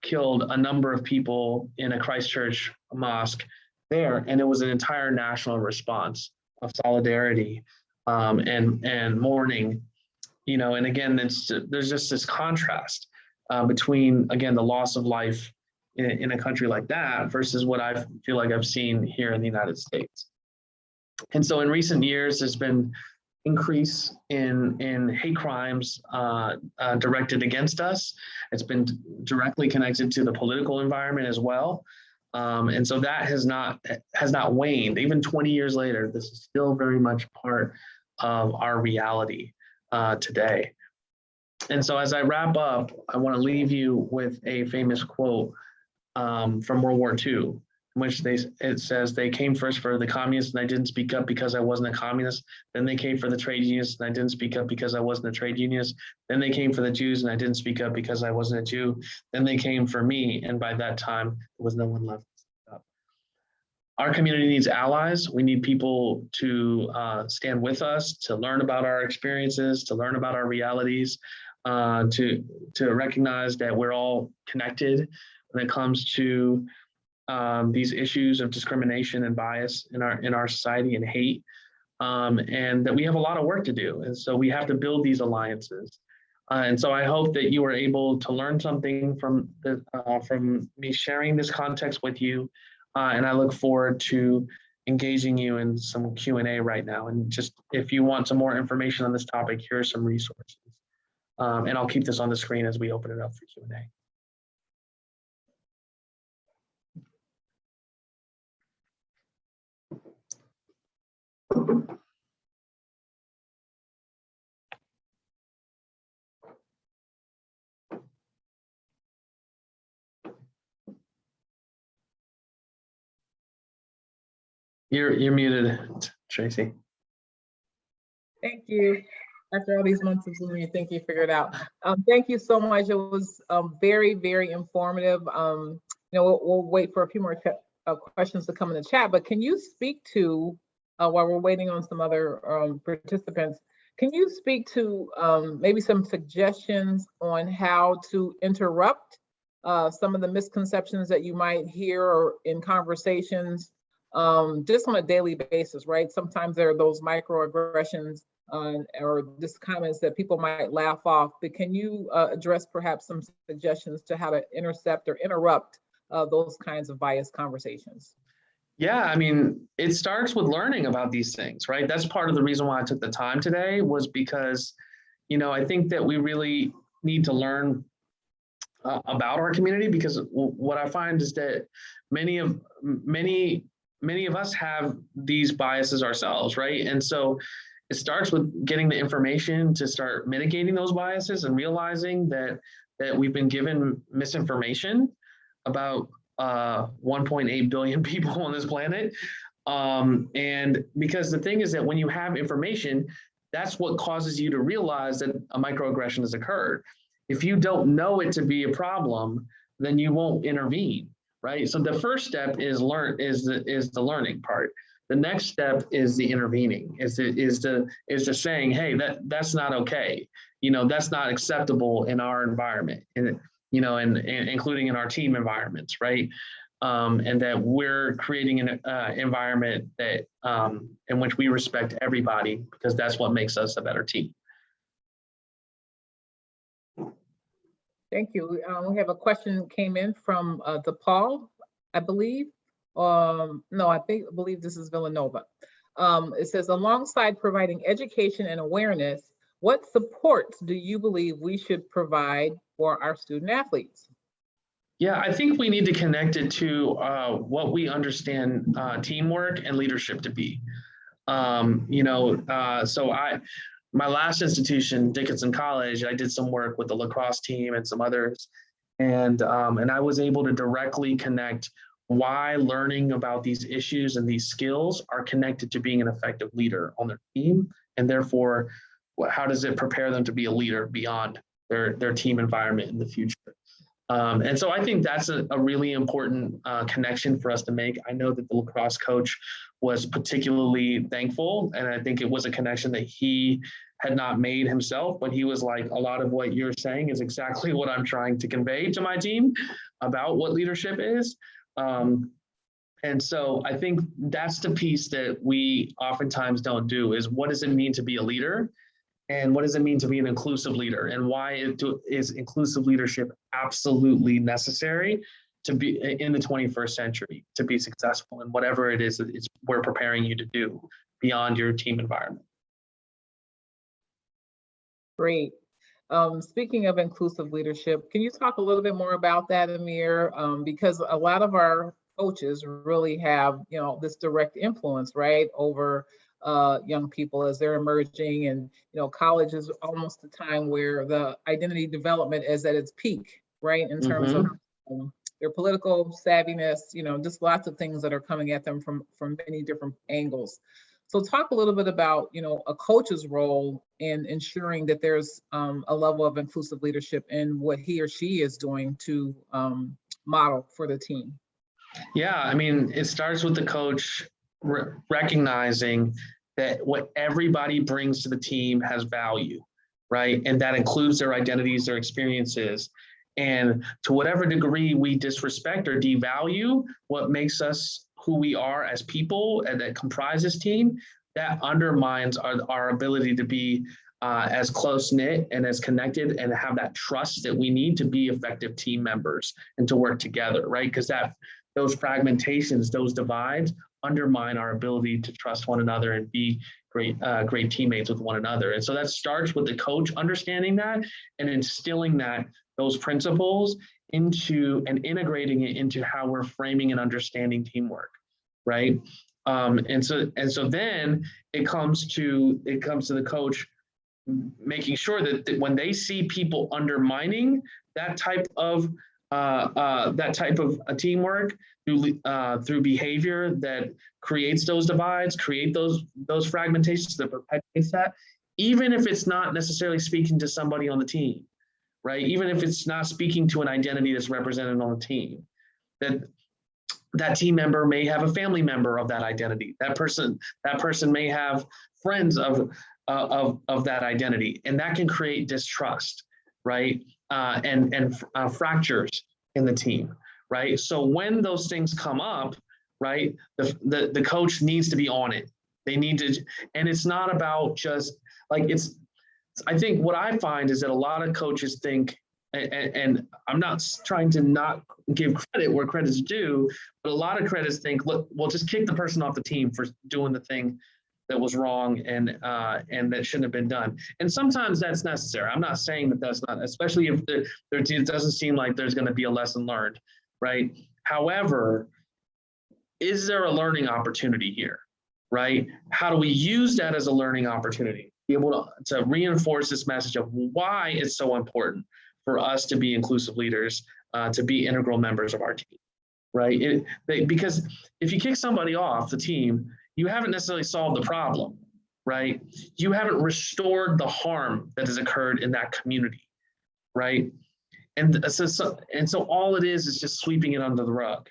[SPEAKER 2] killed a number of people in a Christchurch mosque there, and it was an entire national response of solidarity and mourning. And again, there's just this contrast between, again, the loss of life in a country like that versus what I feel like I've seen here in the United States. And so in recent years, there's been increase in hate crimes directed against us. It's been directly connected to the political environment as well. And so that has not waned. Even 20 years later, this is still very much part of our reality today. And so as I wrap up, I want to leave you with a famous quote from World War II, in which it says, "They came first for the communists and I didn't speak up because I wasn't a communist. Then they came for the trade unionists and I didn't speak up because I wasn't a trade unionist. Then they came for the Jews and I didn't speak up because I wasn't a Jew. Then they came for me, and by that time, there was no one left to speak up." Our community needs allies. We need people to stand with us, to learn about our experiences, to learn about our realities, to recognize that we're all connected when it comes to these issues of discrimination and bias in our society, and hate, and that we have a lot of work to do. And so we have to build these alliances. And so I hope that you were able to learn something from me sharing this context with you. And I look forward to engaging you in some Q&A right now. And just if you want some more information on this topic, here are some resources. And I'll keep this on the screen as we open it up for Q&A. You're muted, Tracy.
[SPEAKER 1] Thank you. After all these months of Zoom, you think you figured it out. Thank you so much. It was very, very informative. We'll wait for a few more questions to come in the chat, but can you speak to, while we're waiting on some other participants, can you speak to maybe some suggestions on how to interrupt some of the misconceptions that you might hear or in conversations just on a daily basis, right? Sometimes there are those microaggressions or just comments that people might laugh off, but can you address perhaps some suggestions to how to intercept or interrupt those kinds of biased conversations?
[SPEAKER 2] Yeah, I mean, it starts with learning about these things, right? That's part of the reason why I took the time today, was because, I think that we really need to learn about our community, because what I find is that many of us have these biases ourselves, right? And so it starts with getting the information to start mitigating those biases and realizing that we've been given misinformation about 1.8 billion people on this planet. And because the thing is that when you have information, that's what causes you to realize that a microaggression has occurred. If you don't know it to be a problem, then you won't intervene, right? So the first step is the learning part. The next step is the intervening, is the saying, hey, that's not okay. That's not acceptable in our environment, and including in our team environments, right? And that we're creating an environment that in which we respect everybody, because that's what makes us a better team.
[SPEAKER 1] Thank you. We have a question came in from DePaul, I believe. No, I believe this is Villanova. It says, alongside providing education and awareness, what supports do you believe we should provide for our student athletes?
[SPEAKER 2] Yeah, I think we need to connect it to what we understand teamwork and leadership to be. My last institution, Dickinson College, I did some work with the lacrosse team and some others, and I was able to directly connect why learning about these issues and these skills are connected to being an effective leader on their team, and therefore, how does it prepare them to be a leader beyond their team environment in the future? And so I think that's a really important connection for us to make. I know that the lacrosse coach was particularly thankful, and I think it was a connection that he had not made himself, but he was like, a lot of what you're saying is exactly what I'm trying to convey to my team about what leadership is. And so I think that's the piece that we oftentimes don't do, is what does it mean to be a leader? And what does it mean to be an inclusive leader? And why is inclusive leadership absolutely necessary to be in the 21st century, to be successful in whatever it is we're preparing you to do beyond your team environment?
[SPEAKER 1] Great. Speaking of inclusive leadership, can you talk a little bit more about that, Amir? Because a lot of our coaches really have, this direct influence, right, over young people as they're emerging. And, college is almost the time where the identity development is at its peak, right, in terms of their political savviness, just lots of things that are coming at them from many different angles. So talk a little bit about, a coach's role in ensuring that there's a level of inclusive leadership in what he or she is doing to model for the team.
[SPEAKER 2] Yeah, I mean, it starts with the coach recognizing that what everybody brings to the team has value, right? And that includes their identities, their experiences. And to whatever degree we disrespect or devalue what makes us who we are as people and that comprise this team, that undermines our ability to be as close-knit and as connected and have that trust that we need to be effective team members and to work together, right? Because those fragmentations, those divides undermine our ability to trust one another and be great teammates with one another. And so that starts with the coach understanding that and instilling those principles into and integrating it into how we're framing and understanding teamwork, right? And so then it comes to the coach making sure that when they see people undermining that type of teamwork through behavior that creates those divides, create those fragmentations that perpetuates that, even if it's not necessarily speaking to somebody on the team, right? Even if it's not speaking to an identity that's represented on the team, that team member may have a family member of that identity. That person may have friends of that identity, and that can create distrust, right? And fractures in the team, right? So when those things come up, right, the coach needs to be on it. They need to, and it's not about just like I think what I find is that a lot of coaches think, and I'm not trying to not give credit where credit's due, but a lot of credits think, look, we'll just kick the person off the team for doing the thing that was wrong and that shouldn't have been done. And sometimes that's necessary. I'm not saying that that's not, especially if it doesn't seem like there's going to be a lesson learned, right? However, is there a learning opportunity here, right? How do we use that as a learning opportunity? Be able to reinforce this message of why it's so important for us to be inclusive leaders, to be integral members of our team, right? Because if you kick somebody off the team, you haven't necessarily solved the problem, right? You haven't restored the harm that has occurred in that community, right? And so all it is just sweeping it under the rug,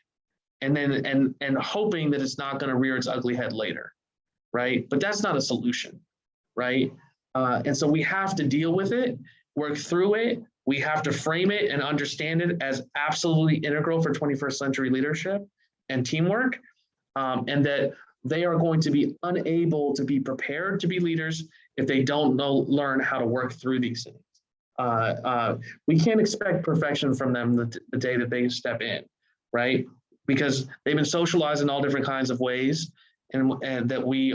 [SPEAKER 2] and then and hoping that it's not going to rear its ugly head later, right? But that's not a solution, right? And so we have to deal with it, work through it. We have to frame it and understand it as absolutely integral for 21st century leadership and teamwork, and that they are going to be unable to be prepared to be leaders if they don't learn how to work through these things. We can't expect perfection from them the day that they step in, right? Because they've been socialized in all different kinds of ways, and that we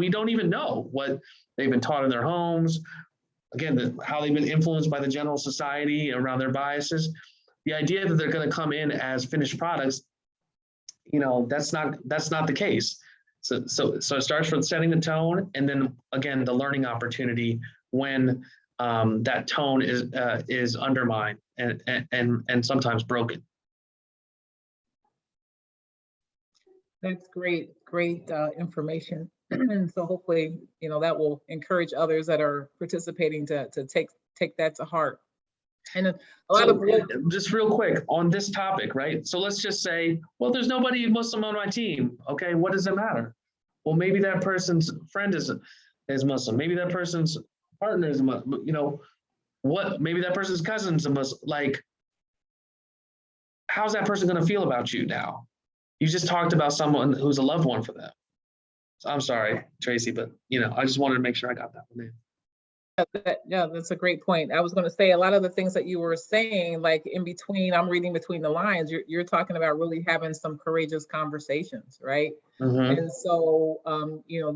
[SPEAKER 2] don't even know what they've been taught in their homes. Again, how they've been influenced by the general society around their biases. The idea that they're going to come in as finished products, that's not the case. So it starts with setting the tone, and then again the learning opportunity when that tone is undermined and sometimes broken.
[SPEAKER 1] That's great information. And so hopefully, that will encourage others that are participating to take that to heart. And a lot of
[SPEAKER 2] just real quick on this topic, right? So let's just say, well, there's nobody Muslim on my team. Okay, what does it matter? Well, maybe that person's friend is Muslim. Maybe that person's partner is Muslim. Maybe that person's cousin's a Muslim. Like, how's that person going to feel about you now? You just talked about someone who's a loved one for them. So I'm sorry, Tracy, but I just wanted to make sure I got that one in.
[SPEAKER 1] Yeah, that's a great point. I was going to say a lot of the things that you were saying, like in between, I'm reading between the lines, you're talking about really having some courageous conversations, right? Mm-hmm. And so,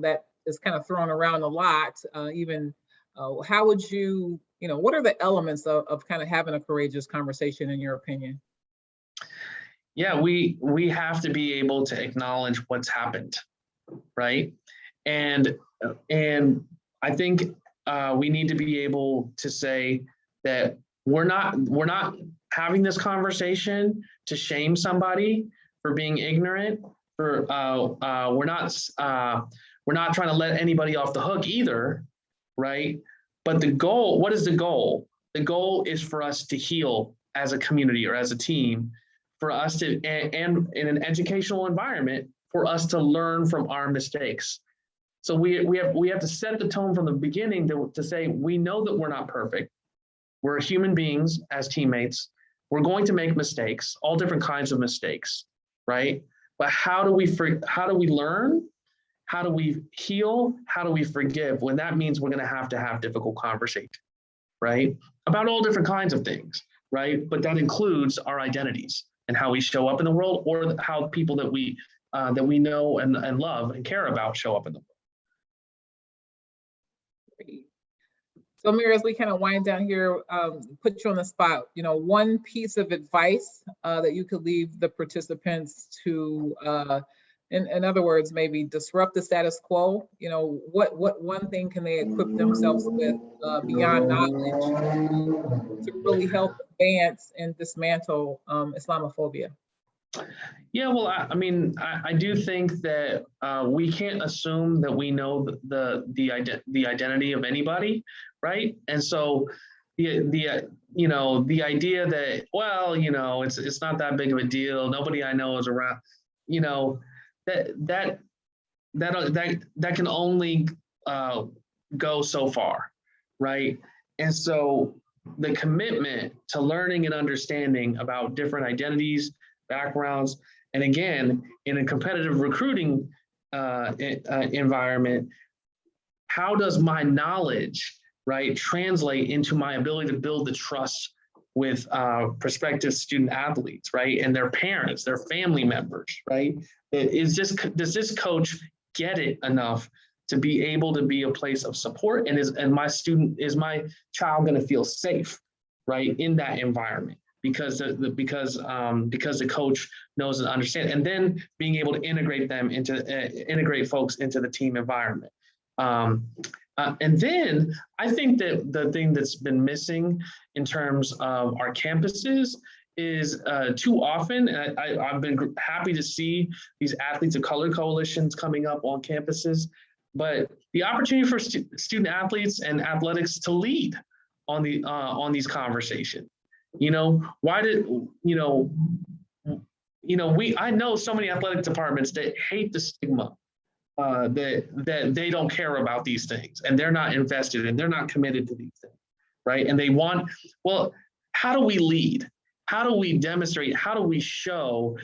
[SPEAKER 1] that is kind of thrown around a lot. How would you, what are the elements of kind of having a courageous conversation in your opinion?
[SPEAKER 2] yeah, we have to be able to acknowledge what's happened, right? And I think we need to be able to say that we're not having this conversation to shame somebody for being ignorant. We're not trying to let anybody off the hook either, right? But the goal, what is the goal? The goal is for us to heal as a community or as a team, for us to, and in an educational environment, for us to learn from our mistakes. So we have to set the tone from the beginning to say, we know that we're not perfect. We're human beings as teammates. We're going to make mistakes, all different kinds of mistakes, right? But how do we learn? How do we heal? How do we forgive? When that means we're going to have difficult conversation, right? About all different kinds of things, right? But that includes our identities and how we show up in the world, or how people that we know and love and care about show up in the world.
[SPEAKER 1] Great. So Amir, as we kind of wind down here, put you on the spot, one piece of advice that you could leave the participants to, in other words, maybe disrupt the status quo. What one thing can they equip themselves with beyond knowledge to really help advance and dismantle Islamophobia?
[SPEAKER 2] Yeah, well, I do think that we can't assume that we know the identity of anybody, right? And so the idea that, well, it's not that big of a deal. Nobody I know is around, that can only go so far, right? And so the commitment to learning and understanding about different identities, backgrounds, and again, in a competitive recruiting environment, how does my knowledge, right, translate into my ability to build the trust with prospective student athletes, right, and their parents, their family members, right? Does this coach get it enough to be able to be a place of support, and is my child going to feel safe, right, in that environment? Because the coach knows and understands, and then being able to integrate folks into the team environment. And then I think that the thing that's been missing in terms of our campuses is too often, and I've been happy to see these athletes of color coalitions coming up on campuses, but the opportunity for student athletes and athletics to lead on these conversations. I know so many athletic departments that hate the stigma that they don't care about these things, and they're not invested and they're not committed to these things, right? And how do we lead? How do we demonstrate? How do we show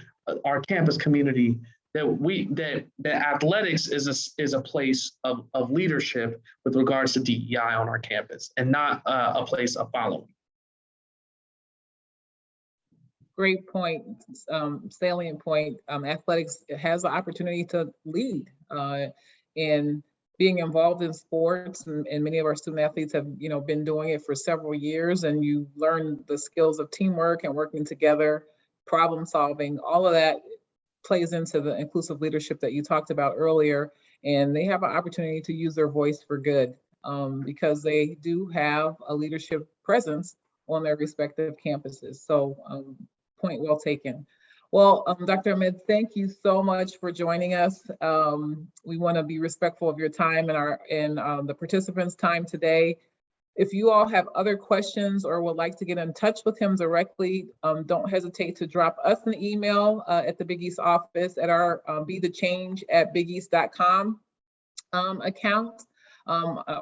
[SPEAKER 2] our campus community that athletics is a place of leadership with regards to DEI on our campus, and not a place of following?
[SPEAKER 1] Great point, salient point. Athletics has the opportunity to lead in being involved in sports, and many of our student athletes have been doing it for several years, and you learn the skills of teamwork and working together, problem solving. All of that plays into the inclusive leadership that you talked about earlier, and they have an opportunity to use their voice for good because they do have a leadership presence on their respective campuses. So point well taken. Well, Dr. Ahmed, thank you so much for joining us. We want to be respectful of your time and the participants' time today. If you all have other questions or would like to get in touch with him directly, don't hesitate to drop us an email at the Big East office at our betheChange@bigeast.com account,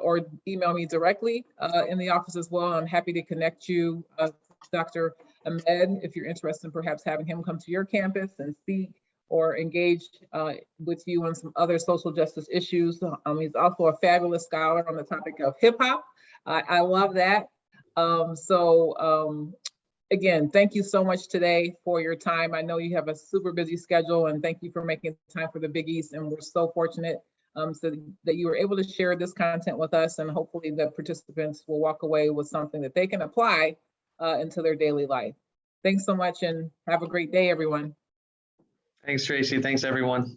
[SPEAKER 1] or email me directly in the office as well. I'm happy to connect you, Dr. Ahmed, if you're interested in perhaps having him come to your campus and speak or engage with you on some other social justice issues. He's also a fabulous scholar on the topic of hip hop. I love that. Again, thank you so much today for your time. I know you have a super busy schedule, and thank you for making time for the Big East. And we're so fortunate so that you were able to share this content with us, and hopefully the participants will walk away with something that they can apply into their daily life. Thanks so much and have a great day, everyone.
[SPEAKER 2] Thanks, Tracy. Thanks, everyone.